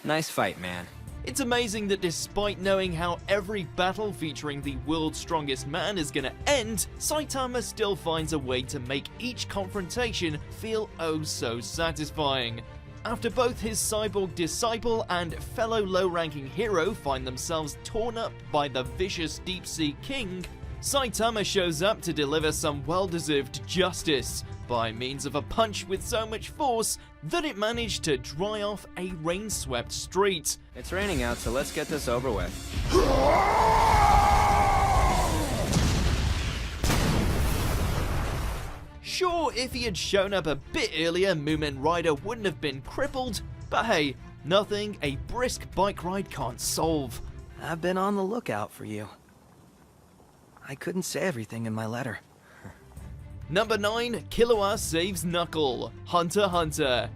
Nice fight, man. It's amazing that despite knowing how every battle featuring the world's strongest man is gonna end, Saitama still finds a way to make each confrontation feel oh so satisfying. After both his cyborg disciple and fellow low-ranking hero find themselves torn up by the vicious Deep-Sea King, Saitama shows up to deliver some well-deserved justice by means of a punch with so much force that it managed to dry off a rain-swept street. It's raining out, so let's get this over with. Sure, if he had shown up a bit earlier, Moomin Rider wouldn't have been crippled, but hey, nothing a brisk bike ride can't solve. I've been on the lookout for you. I couldn't say everything in my letter. Number 9, Killua saves Knuckle. Hunter x Hunter.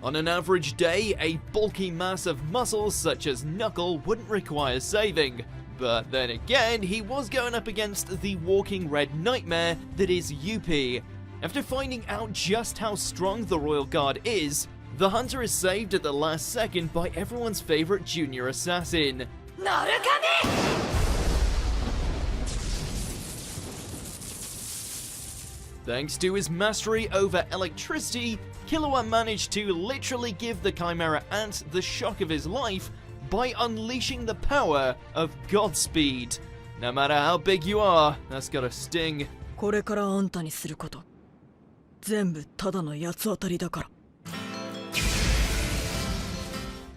On an average day, a bulky mass of muscle such as Knuckle wouldn't require saving. But then again, he was going up against the walking red nightmare that is Yuppie. After finding out just how strong the Royal Guard is, the Hunter is saved at the last second by everyone's favorite junior assassin. Thanks to his mastery over electricity, Killua managed to literally give the Chimera Ant the shock of his life by unleashing the power of Godspeed. No matter how big you are, that's gotta sting. これからあんたにすること、全部ただの八つ当たりだから。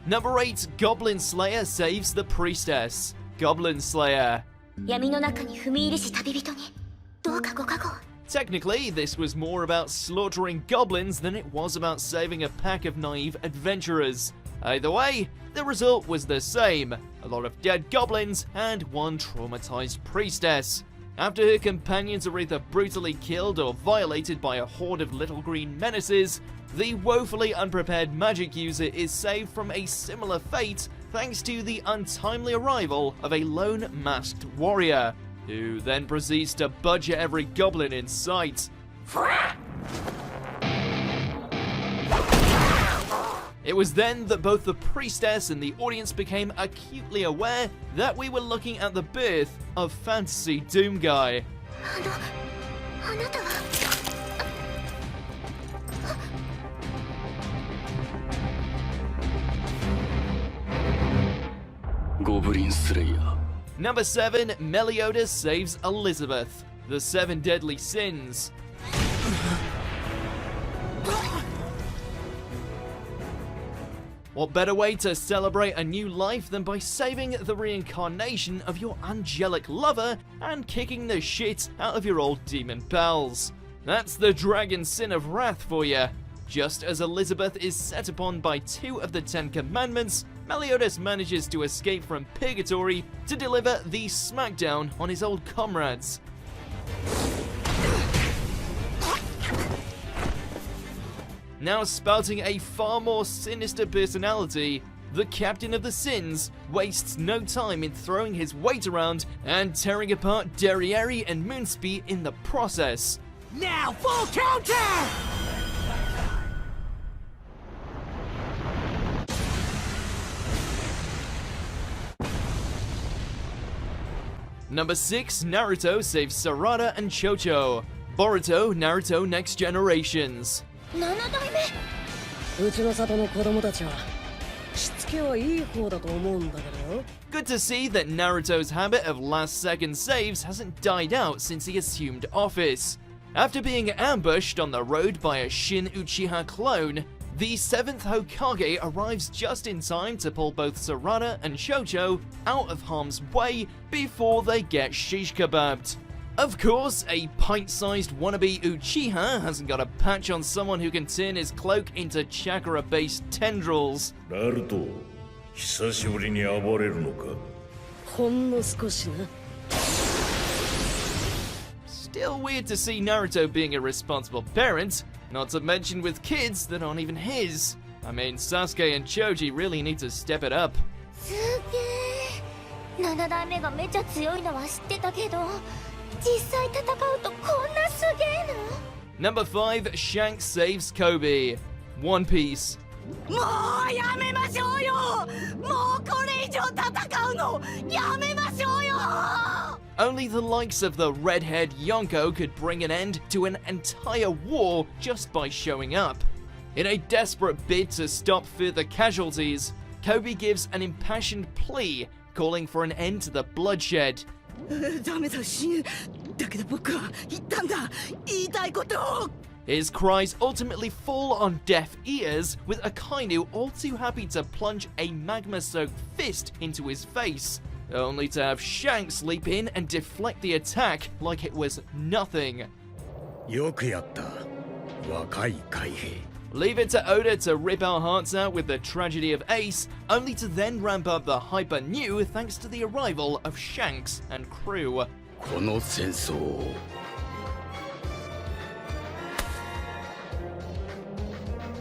Number 8, Goblin Slayer saves the Priestess. Goblin Slayer. 闇の中に踏み入りし旅人に、どうかご加護。 Technically, this was more about slaughtering goblins than it was about saving a pack of naive adventurers. Either way, the result was the same. A lot of dead goblins and one traumatized priestess. After her companions are either brutally killed or violated by a horde of little green menaces, the woefully unprepared magic user is saved from a similar fate thanks to the untimely arrival of a lone masked warrior, who then proceeds to budget every goblin in sight. It was then that both the priestess and the audience became acutely aware that we were looking at the birth of Fantasy Doom Guy. あなたは。Goblin Slayer. Number 7, Meliodas saves Elizabeth. The 7 Deadly Sins. What better way to celebrate a new life than by saving the reincarnation of your angelic lover and kicking the shit out of your old demon pals? That's the dragon sin of wrath for you. Just as Elizabeth is set upon by 2 of the 10 commandments, Meliodas manages to escape from purgatory to deliver the smackdown on his old comrades. Now spouting a far more sinister personality, the Captain of the Sins wastes no time in throwing his weight around and tearing apart Derriere and Moonspeed in the process. Now, full counter! Number 6, Naruto saves Sarada and Chocho. Boruto, Naruto Next Generations. 7代目。うちの里の子供たちはしつけはいい方だと思うんだけどよ。 Good to see that Naruto's habit of last-second saves hasn't died out since he assumed office. After being ambushed on the road by a Shin Uchiha clone, the 7th Hokage arrives just in time to pull both Sarada and Chocho out of harm's way before they get shish kebabbed. Of course, a pint-sized wannabe Uchiha hasn't got a patch on someone who can turn his cloak into chakra-based tendrils. ナルト、久しぶりに暴れるのか? ほんの少しな。 Still weird to see Naruto being a responsible parent, not to mention with kids that aren't even his. I mean, Sasuke and Choji really need to step it up. すげえ。7代目がめちゃ強いのは知ってたけど、実際戦うとこんなすげえの？ Number 5, Shanks saves Kobe. One Piece. もうやめましょうよ。もうこれ以上戦うのやめましょうよ。 Only the likes of the red-haired Yonko could bring an end to an entire war just by showing up. In a desperate bid to stop further casualties, Kobe gives an impassioned plea calling for an end to the bloodshed. ダメだ死ぬ。だけど僕は言ったんだ。言いたいことを。 His cries ultimately fall on deaf ears, with Akainu all too happy to plunge a magma-soaked fist into his face, only to have Shanks leap in and deflect the attack like it was nothing. よくやった、若い海兵。 Leave it to Oda to rip our hearts out with the tragedy of Ace, only to then ramp up the hyper new thanks to the arrival of Shanks and crew. この戦争を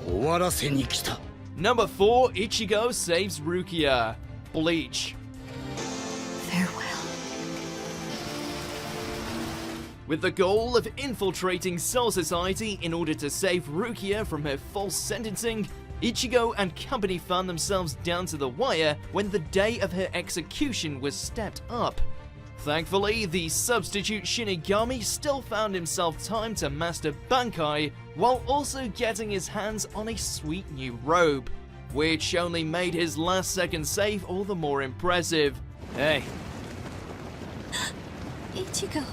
終わらせに来た。 Number 4, Ichigo saves Rukia. Bleach. Farewell. With the goal of infiltrating Soul Society in order to save Rukia from her false sentencing, Ichigo and company found themselves down to the wire when the day of her execution was stepped up. Thankfully, the substitute Shinigami still found himself time to master Bankai, while also getting his hands on a sweet new robe, which only made his last second save all the more impressive. Hey, Ichigo.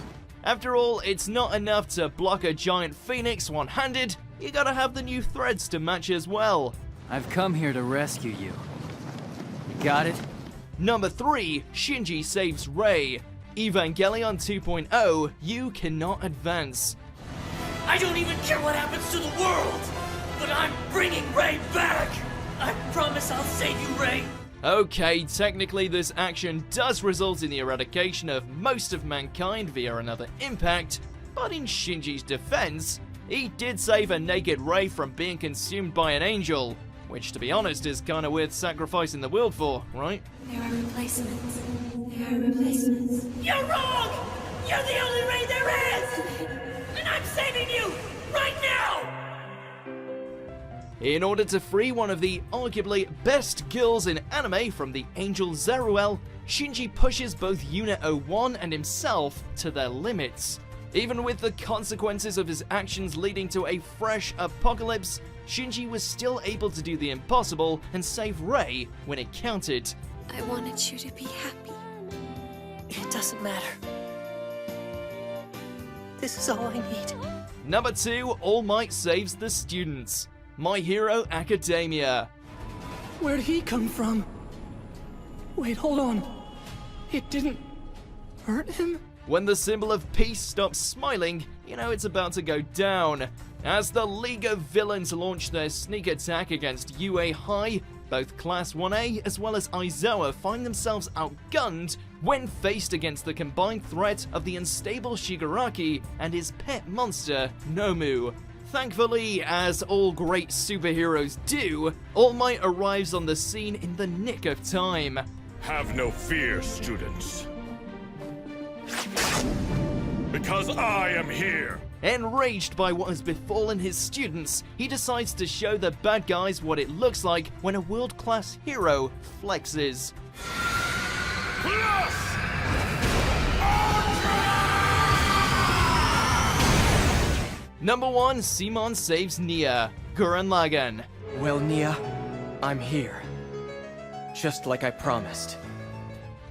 After all, it's not enough to block a giant phoenix one-handed, you gotta have the new threads to match as well. I've come here to rescue you. You got it? Number 3, Shinji saves Rei. Evangelion 2.0, you cannot advance. I don't even care what happens to the world, but I'm bringing Rei back. I promise I'll save you, Rei. Okay, technically this action does result in the eradication of most of mankind via another impact, but in Shinji's defense, he did save a naked Rei from being consumed by an angel, which to be honest is kinda worth sacrificing the world for, right? There are replacements. There are replacements. You're wrong! You're the only Rei there is! And I'm saving you! Right now! In order to free one of the arguably best girls in anime from the angel Zeruel, Shinji pushes both Unit 01 and himself to their limits. Even with the consequences of his actions leading to a fresh apocalypse, Shinji was still able to do the impossible and save Rei when it counted. I wanted you to be happy. It doesn't matter. This is all I need. Number 2, All Might saves the students. My Hero Academia. Where'd he come from? Wait, hold on. It didn't hurt him? When the symbol of peace stops smiling, you know it's about to go down. As the League of Villains launch their sneak attack against UA High, both Class 1A as well as Aizawa find themselves outgunned when faced against the combined threat of the unstable Shigaraki and his pet monster, Nomu. Thankfully, as all great superheroes do, All Might arrives on the scene in the nick of time. Have no fear, students. Because I am here. Enraged by what has befallen his students, he decides to show the bad guys what it looks like when a world-class hero flexes. Number 1, Simon saves Nia. Gurren Lagann. Well, Nia, I'm here. Just like I promised.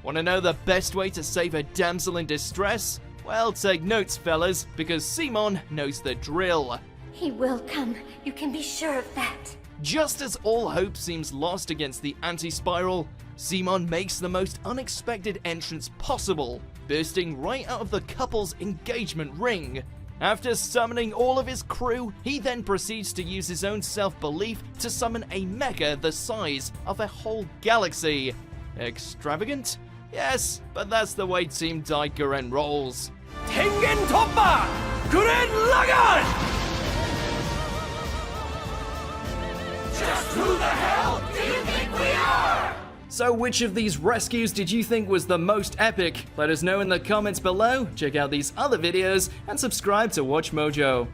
Want to know the best way to save a damsel in distress? Well, take notes, fellas, because Simon knows the drill. He will come. You can be sure of that. Just as all hope seems lost against the anti-spiral, Simon makes the most unexpected entrance possible, bursting right out of the couple's engagement ring. After summoning all of his crew, he then proceeds to use his own self-belief to summon a mecha the size of a whole galaxy. Extravagant? Yes, but that's the way Team Daiguren rolls. Tengen Toppa! Gurren Lagann! Just who the hell do you think we are? So which of these rescues did you think was the most epic? Let us know in the comments below, check out these other videos, and subscribe to Watch Mojo.